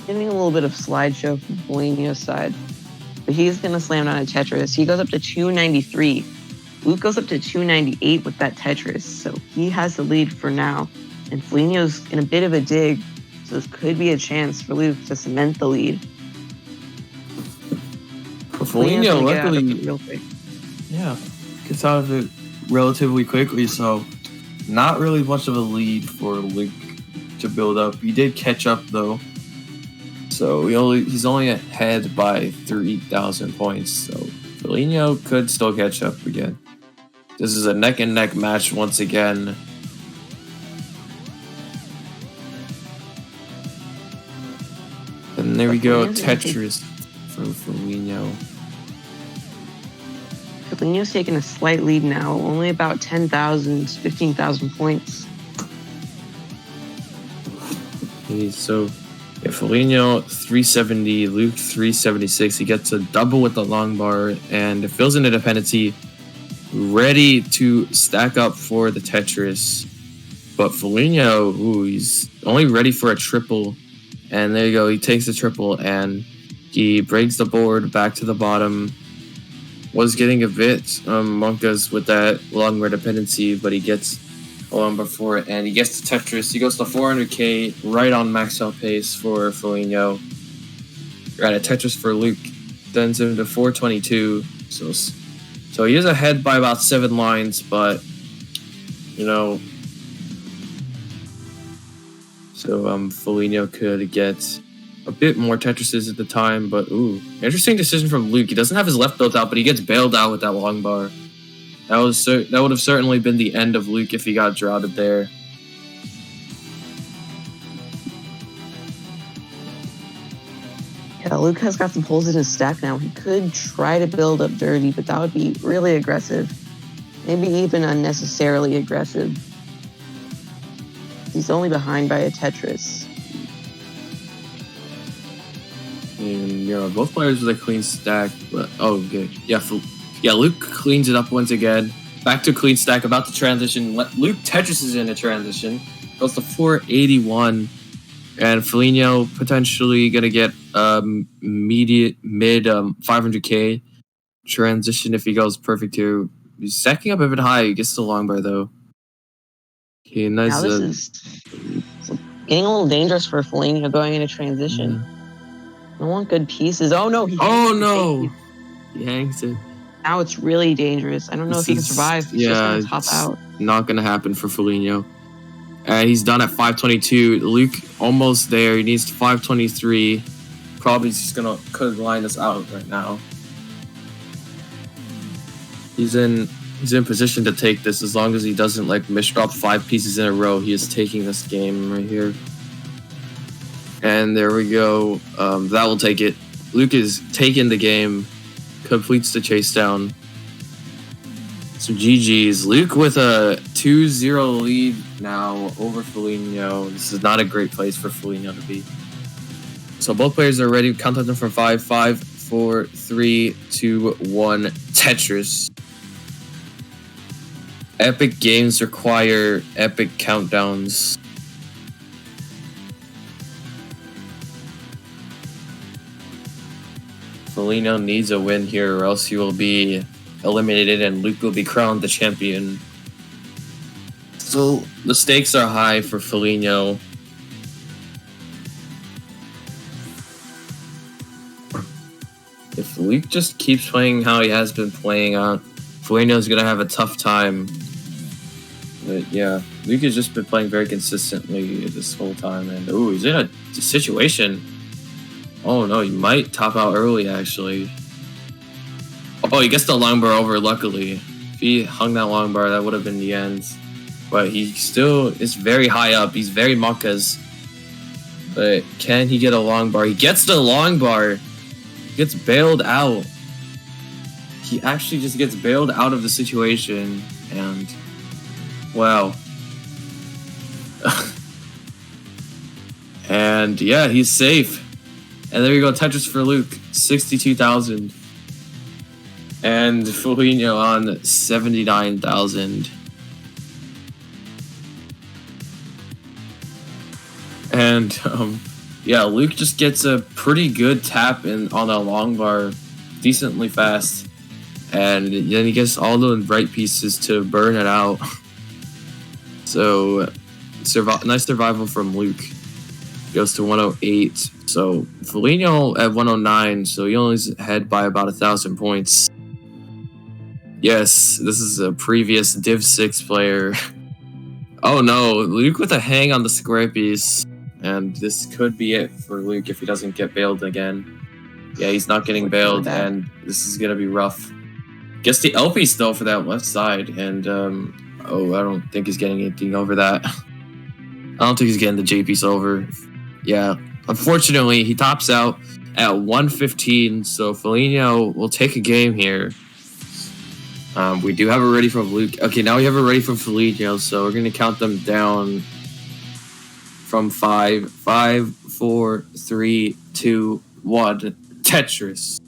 Getting a little bit of slideshow from Foligno's side, but he's gonna slam down a Tetris. He goes up to 293. Luke goes up to 298 with that Tetris, so he has the lead for now. And Foligno's in a bit of a dig, so this could be a chance for Luke to cement the lead. Foligno, luckily, yeah, gets out of it relatively quickly, so not really much of a lead for Luke to build up. He did catch up though, so he's only ahead by 3,000 points. So Foligno could still catch up again. This is a neck and neck match once again. And there we go, Tetris for Foligno. Foligno's taking a slight lead now, only about 10,000, 15,000 points. Okay, so yeah, Foligno 370, Luke 376. He gets a double with the long bar and it fills in a dependency, ready to stack up for the Tetris. But Foligno, he's only ready for a triple. And there you go, he takes the triple and he breaks the board back to the bottom. Was getting a bit Monkas with that long bar dependency, but he gets a long before it and he gets the Tetris. He goes to 400k, right on max out pace for Foligno. Got a Tetris for Luke, sends him to 422. So he is ahead by about 7 lines, but you know. So Foligno could get a bit more Tetrises at the time, but interesting decision from Luke. He doesn't have his left built out, but he gets bailed out with that long bar. That would have certainly been the end of Luke if he got droughted there. Yeah, Luke has got some holes in his stack now. He could try to build up dirty, but that would be really aggressive. Maybe even unnecessarily aggressive. He's only behind by a Tetris. And, both players with a clean stack, but good. Yeah, Luke cleans it up once again. Back to clean stack, about to transition. Luke Tetris is in a transition. Goes to 481. And Foligno potentially gonna get mid 500k. transition if he goes perfect here. He's stacking up a bit high. He gets the long bar though. Okay, nice. Now this is getting a little dangerous for Foligno going into transition. I want good pieces. Oh no! He hangs it. Now it's really dangerous. I don't know if he can survive. He's just gonna top out. Not gonna happen for Foligno. He's done at 522. Luke almost there. He needs 523. Probably just could line us out right now. He's in position to take this as long as he doesn't like misdrop 5 pieces in a row. He is taking this game right here. And there we go. That will take it. Luke is taking the game. Completes the chase down. So GG's. Luke with a 2-0 lead now over Foligno. This is not a great place for Foligno to be. So both players are ready. Count them from 5, 4, 3, 2, 1. Tetris. Epic games require epic countdowns. Foligno needs a win here or else he will be eliminated and Luke will be crowned the champion. So the stakes are high for Foligno. If Luke just keeps playing how he has been playing, Foligno's gonna have a tough time. But yeah, Luke has just been playing very consistently this whole time, and he's in a situation. Oh no, he might top out early actually. Oh, he gets the long bar over, luckily. If he hung that long bar, that would have been the end. But he still is very high up. He's very Makas. But can he get a long bar? He gets the long bar. He gets bailed out. He actually just gets bailed out of the situation. And wow. And yeah, he's safe. And there you go, Tetris for Luke, 62,000. And Foligno on 79,000. And yeah, Luke just gets a pretty good tap on a long bar, decently fast. And then he gets all the right pieces to burn it out. So, nice survival from Luke. Goes to 108. So, Foligno at 109, so he only is ahead by about 1,000 points. Yes, this is a previous Div 6 player. Oh no, Luke with a hang on the square piece. And this could be it for Luke if he doesn't get bailed again. Yeah, he's not getting bailed, and this is gonna be rough. Gets the LP still for that left side, and I don't think he's getting anything over that. I don't think he's getting the J piece over. Yeah, unfortunately, he tops out at 115, so Foligno will take a game here. We do have a ready from Luke. Okay, now we have a ready from Foligno, so we're going to count them down from 5, 4, 3, 2, 1. Tetris.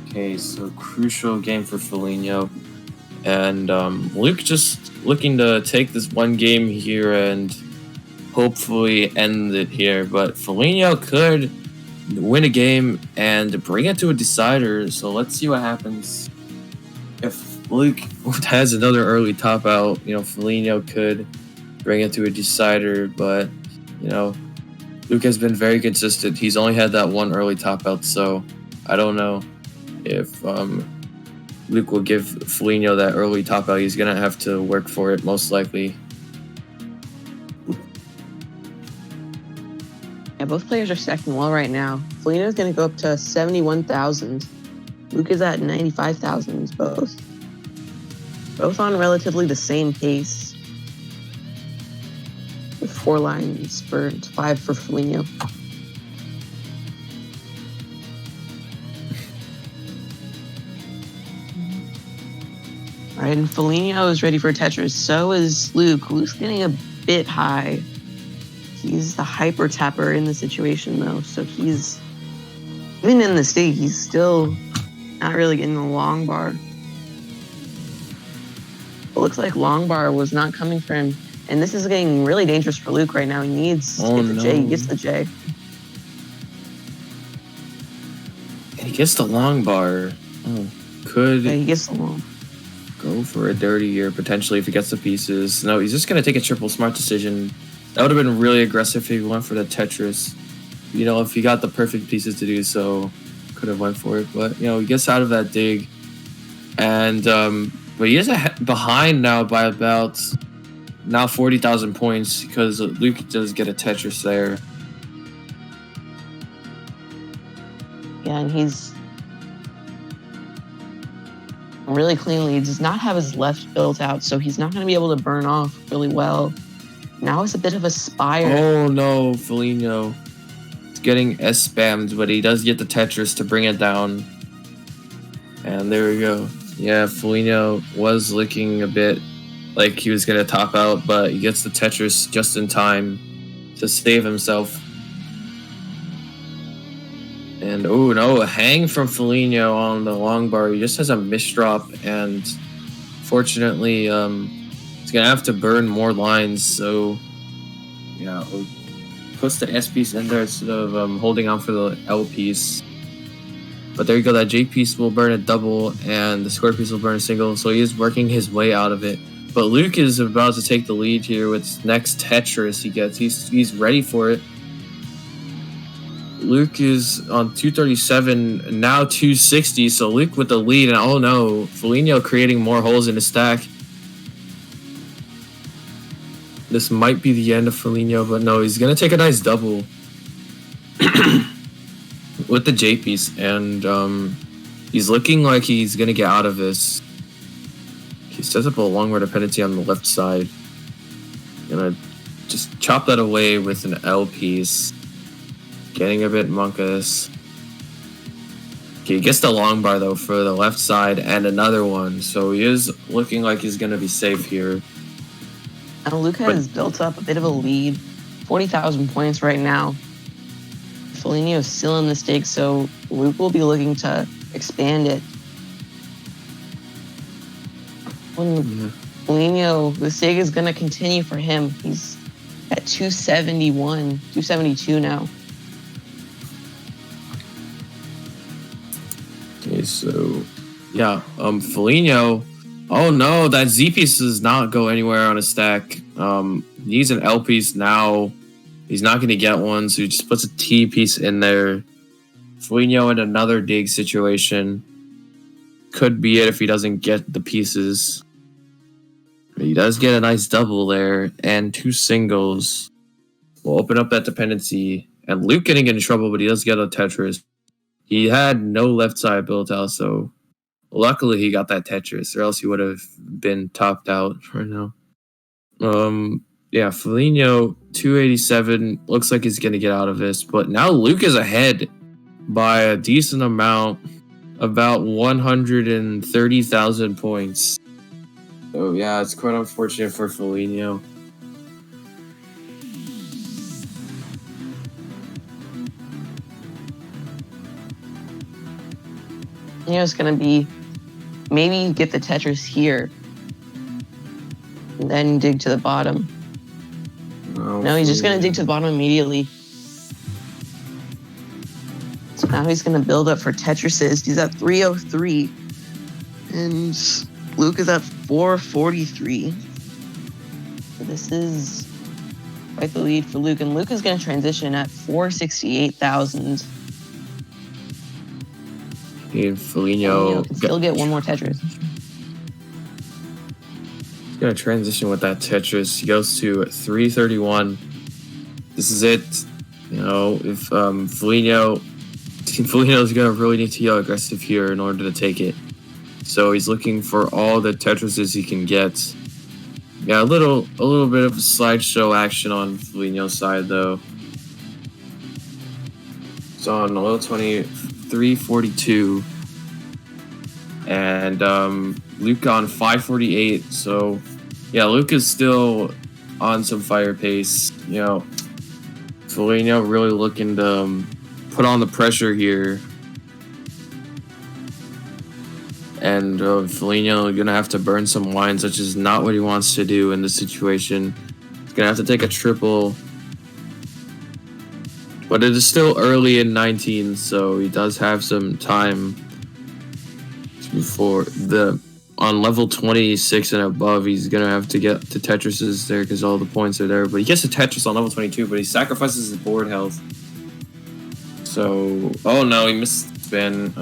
Okay, so crucial game for Foligno. And Luke just looking to take this one game here and hopefully end it here. But Foligno could win a game and bring it to a decider. So let's see what happens. If Luke has another early top out, Foligno could bring it to a decider. But, Luke has been very consistent. He's only had that one early top out, so I don't know if Luke will give Foligno that early top out. He's going to have to work for it, most likely. Yeah, both players are stacking well right now. Foligno's going to go up to 71,000. Luke is at 95,000, both on relatively the same pace. With 4 lines for 5 for Foligno. All right, and Foligno is ready for Tetris. So is Luke. Luke's getting a bit high. He's the hyper tapper in the situation, though, so he's even in the state, he's still not really getting the long bar. It looks like long bar was not coming for him. And this is getting really dangerous for Luke right now. He needs to get the J. He gets the J. He gets the long bar. Oh, could he gets the long. Go for a dirty here, potentially, if he gets the pieces. No, he's just going to take a triple smart decision. That would have been really aggressive if he went for the Tetris. You know, if he got the perfect pieces to do so, could have went for it. But, you know, he gets out of that dig. And, but he is behind now by about now 40,000 points because Luke does get a Tetris there. Yeah, and he's really cleanly. He does not have his left built out, so he's not going to be able to burn off really well. Now it's a bit of a spire. Oh no, Foligno. It's getting S-spammed, but he does get the Tetris to bring it down. And there we go. Yeah, Foligno was looking a bit like he was going to top out, but he gets the Tetris just in time to save himself. And oh no, a hang from Foligno on the long bar. He just has a misdrop, and fortunately, he's gonna have to burn more lines. So yeah, puts the S piece in there instead of holding on for the L piece. But there you go. That J piece will burn a double, and the square piece will burn a single. So he is working his way out of it. But Luke is about to take the lead here with next Tetris he gets. He's ready for it. Luke is on 237, now 260, so Luke with the lead, and oh no, Foligno creating more holes in his stack. This might be the end of Foligno, but no, he's going to take a nice double with the J piece, and he's looking like he's going to get out of this. He sets up a long bar dependency on the left side. Gonna just chop that away with an L piece. Getting a bit monkus. Okay, he gets the long bar though for the left side and another one. So he is looking like he's going to be safe here. And Luke has built up a bit of a lead. 40,000 points right now. Foligno is still in the stakes, so Luke will be looking to expand it. When Foligno, the stake is going to continue for him. He's at 271, 272 now. Okay, so yeah, Foligno. Oh no, that Z piece does not go anywhere on a stack. He needs an L piece now. He's not going to get one, so he just puts a T piece in there. Foligno in another dig situation. Could be it if he doesn't get the pieces. But he does get a nice double there and two singles. We'll open up that dependency. And Luke getting in trouble, but he does get a Tetris. He had no left side built out, so luckily he got that Tetris, or else he would have been topped out right now. Yeah, Foligno 287 looks like he's gonna get out of this, but now Luke is ahead by a decent amount, about 130,000 points. So yeah, it's quite unfortunate for Foligno. You know, it's going to be maybe get the Tetris here and then dig to the bottom. No, he's just going to dig to the bottom immediately. So now he's going to build up for Tetrises. He's at 303. And Luke is at 443. So this is quite the lead for Luke. And Luke is going to transition at 468,000. And Foligno can still get one more Tetris. He's going to transition with that Tetris. He goes to 331. This is it. You know, if Foligno's going to really need to get aggressive here in order to take it. So he's looking for all the Tetrises he can get. Yeah, a little bit of slideshow action on Foligno's side, though. It's on a little 342. And Luke on 548. So yeah, Luke is still on some fire pace. You know, Foligno really looking to put on the pressure here And Foligno gonna have to burn some lines, which is not what he wants to do in this situation. He's gonna have to take a triple. But it is still early in 19, so he does have some time before on level 26 and above. He's gonna have to get to Tetrises there because all the points are there. But he gets to Tetris on level 22, but he sacrifices his board health. So, oh no, he missed the spin.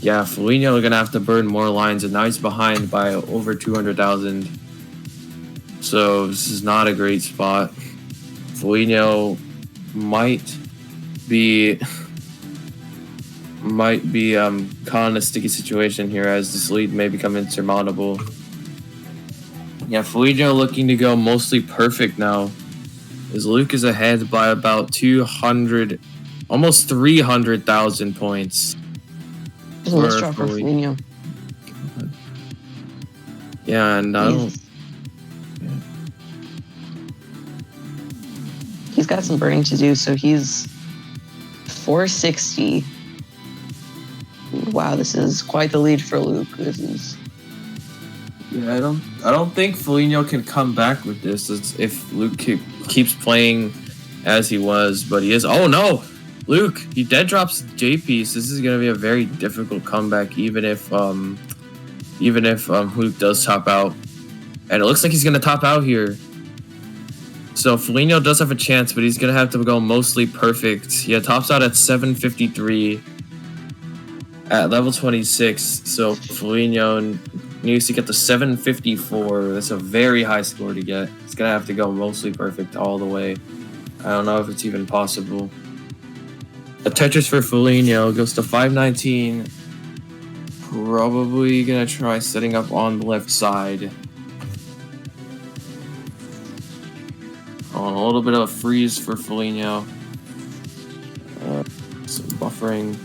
Yeah, Foligno gonna have to burn more lines, and now he's behind by over 200,000. So this is not a great spot. Foligno might be caught in a sticky situation here, as this lead may become insurmountable. Yeah, Foligno looking to go mostly perfect now, as Luke is ahead by about 200, almost 300,000 points. Let's draw for Foligno. Yeah, and I don't. He's got some burning to do, so he's 460. Wow, this is quite the lead for Luke. This is. Yeah, I don't think Foligno can come back with this if Luke keeps playing as he was, but he is. Oh no, Luke! He dead drops J piece. This is gonna be a very difficult comeback, even if Luke does top out, and it looks like he's gonna top out here. So Foligno does have a chance, but he's gonna have to go mostly perfect. Yeah, tops out at 753 at level 26. So Foligno needs to get to 754. That's a very high score to get. He's gonna have to go mostly perfect all the way. I don't know if it's even possible. A Tetris for Foligno goes to 519. Probably gonna try setting up on the left side. On a little bit of a freeze for Foligno. Some buffering.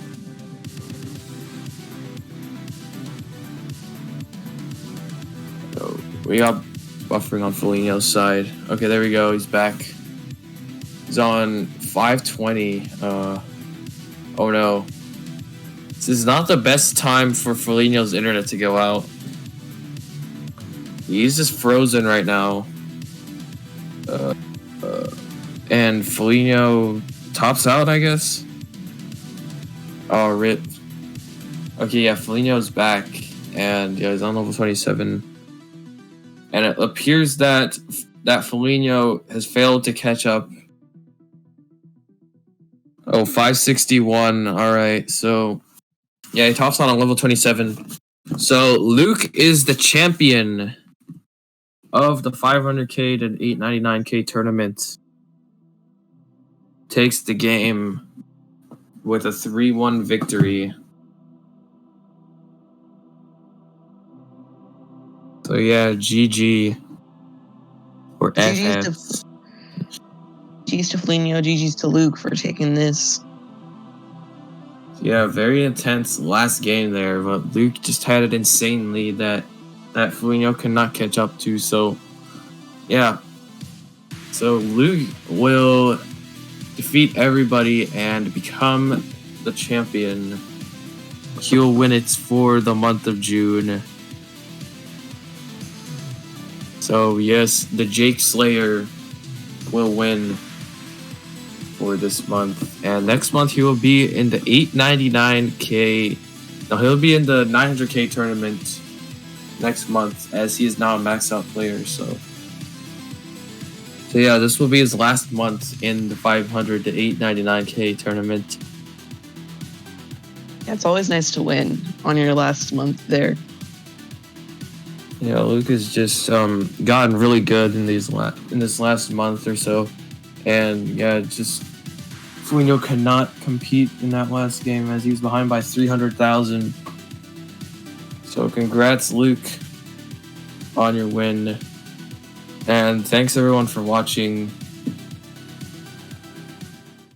So we got buffering on Foligno's side. Okay, there we go. He's back. He's on 520. Oh no. This is not the best time for Foligno's internet to go out. He's just frozen right now. And Foligno tops out, I guess. Oh, rip. Okay, yeah, Foligno's back, and yeah, he's on level 27. And it appears that Foligno has failed to catch up. Oh, 561. All right, so yeah, he tops out on level 27. So Luke is the champion of the 500k to 899k tournament. Takes the game with a 3-1 victory. So yeah, GG. Or GG's to Foligno, GG's to Luke for taking this. Yeah, very intense last game there, but Luke just had an insane lead that Foligno could not catch up to. So yeah. So Luke will defeat everybody and become the champion. He'll win it for the month of June. So yes, the Jake Slayer will win for this month, and next month he will be in the 899k. No, he'll be in the 900k tournament next month, as he is now a maxed out player. So yeah, this will be his last month in the 500 to 899k tournament. Yeah, it's always nice to win on your last month there. Yeah, Luke has just gotten really good in this last month or so, and yeah, just Foligno cannot compete in that last game as he was behind by 300,000. So congrats, Luke, on your win, and thanks everyone for watching.